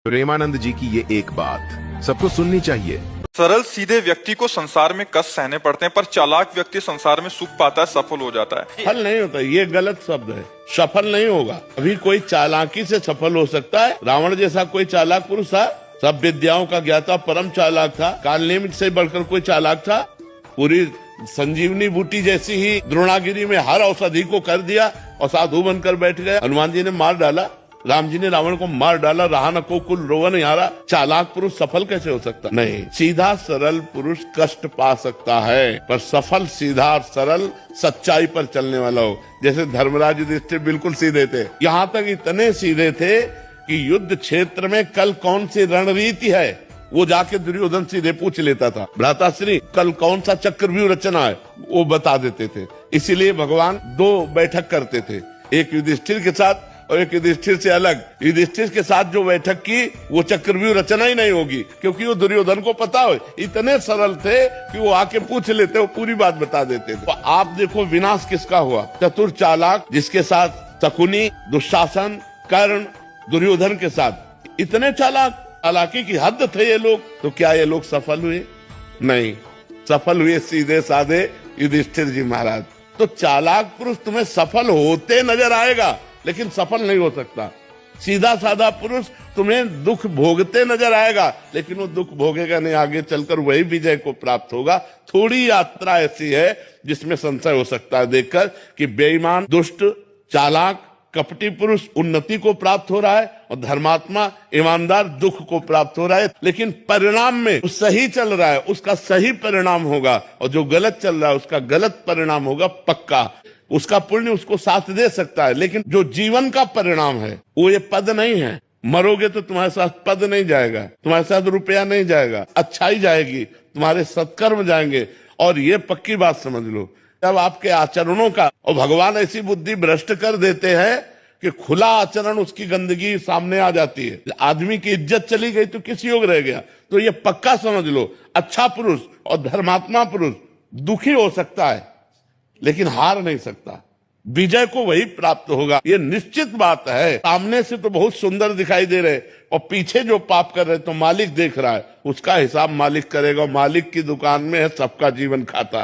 प्रेमानंद जी की ये एक बात सबको सुननी चाहिए। सरल सीधे व्यक्ति को संसार में कष्ट सहने पड़ते हैं, पर चालाक व्यक्ति संसार में सुख पाता है, सफल हो जाता है। सफल नहीं होता, ये गलत शब्द है। सफल नहीं होगा। अभी कोई चालाकी से सफल हो सकता है। रावण जैसा कोई चालाक पुरुष था, सब विद्याओं का ज्ञाता, परम चालाक था। कालनेमित से बढ़कर कोई चालाक था? पूरी संजीवनी बूटी जैसी ही द्रोणागिरी में हर औषधि को कर दिया और साधु बनकर बैठ गया। हनुमान जी ने मार डाला, राम जी ने रावण को मार डाला, रहा न को कुल रोवन यारा। चालाक पुरुष सफल कैसे हो सकता? नहीं, सीधा सरल पुरुष कष्ट पा सकता है, पर सफल सीधा सरल सच्चाई पर चलने वाला हो। जैसे धर्मराज युधिष्ठिर बिल्कुल सीधे थे, यहाँ तक इतने सीधे थे कि युद्ध क्षेत्र में कल कौन सी रणनीति है वो जाके दुर्योधन सीधे पूछ लेता था। भ्राताश्री कल कौन सा चक्रव्यूह रचना है वो बता देते थे। इसीलिए भगवान दो बैठक करते थे, एक युधिष्ठिर के साथ और एक युधिष्ठिर से अलग। युधिष्ठिर के साथ जो बैठक की वो चक्रव्यूह रचना ही नहीं होगी, क्योंकि वो दुर्योधन को पता हो। इतने सरल थे कि वो आके पूछ लेते, वो पूरी बात बता देते थे। तो आप देखो विनाश किसका हुआ? चतुर चालाक, जिसके साथ शकुनी, दुशासन, कर्ण, दुर्योधन के साथ इतने चालाक, चालाकी की हद थे ये लोग। तो क्या ये लोग सफल हुए? नहीं, सफल हुए सीधे साधे युधिष्ठिर जी महाराज। तो चालाक पुरुष तुम्हें सफल होते नजर आएगा, लेकिन सफल नहीं हो सकता। सीधा साधा पुरुष तुम्हें दुख भोगते नजर आएगा, लेकिन वो दुख भोगेगा नहीं, आगे चलकर वही विजय को प्राप्त होगा। थोड़ी यात्रा ऐसी है जिसमें संशय हो सकता है देखकर कि बेईमान, दुष्ट, चालाक, कपटी पुरुष उन्नति को प्राप्त हो रहा है और धर्मात्मा, ईमानदार दुख को प्राप्त हो रहा है। लेकिन परिणाम में सही चल रहा है, उसका सही परिणाम होगा, और जो गलत चल रहा है उसका गलत परिणाम होगा पक्का। उसका पुण्य उसको साथ दे सकता है, लेकिन जो जीवन का परिणाम है वो ये पद नहीं है। मरोगे तो तुम्हारे साथ पद नहीं जाएगा, तुम्हारे साथ रुपया नहीं जाएगा, अच्छाई जाएगी, तुम्हारे सत्कर्म जाएंगे। और ये पक्की बात समझ लो, जब आपके आचरणों का, और भगवान ऐसी बुद्धि भ्रष्ट कर देते हैं कि खुला आचरण उसकी गंदगी सामने आ जाती है। आदमी की इज्जत चली गई तो किस योग रह गया? तो ये पक्का समझ लो, अच्छा पुरुष और धर्मात्मा पुरुष दुखी हो सकता है लेकिन हार नहीं सकता। विजय को वही प्राप्त होगा, ये निश्चित बात है। सामने से तो बहुत सुंदर दिखाई दे रहे और पीछे जो पाप कर रहे तो मालिक देख रहा है, उसका हिसाब मालिक करेगा। मालिक की दुकान में है सबका जीवन खाता,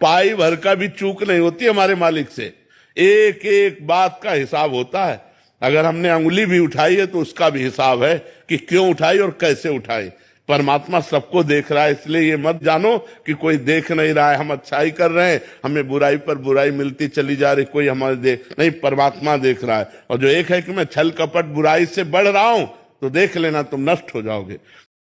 पाई भर का भी चूक नहीं होती हमारे मालिक से। एक एक बात का हिसाब होता है। अगर हमने अंगुली भी उठाई है तो उसका भी हिसाब है कि क्यों उठाई और कैसे उठाई। परमात्मा सबको देख रहा है, इसलिए ये मत जानो कि कोई देख नहीं रहा है, हम अच्छाई कर रहे हैं, हमें बुराई पर बुराई मिलती चली जा रही, कोई हमारे देख नहीं। परमात्मा देख रहा है। और जो एक है कि मैं छल कपट बुराई से बढ़ रहा हूं, तो देख लेना तुम नष्ट हो जाओगे।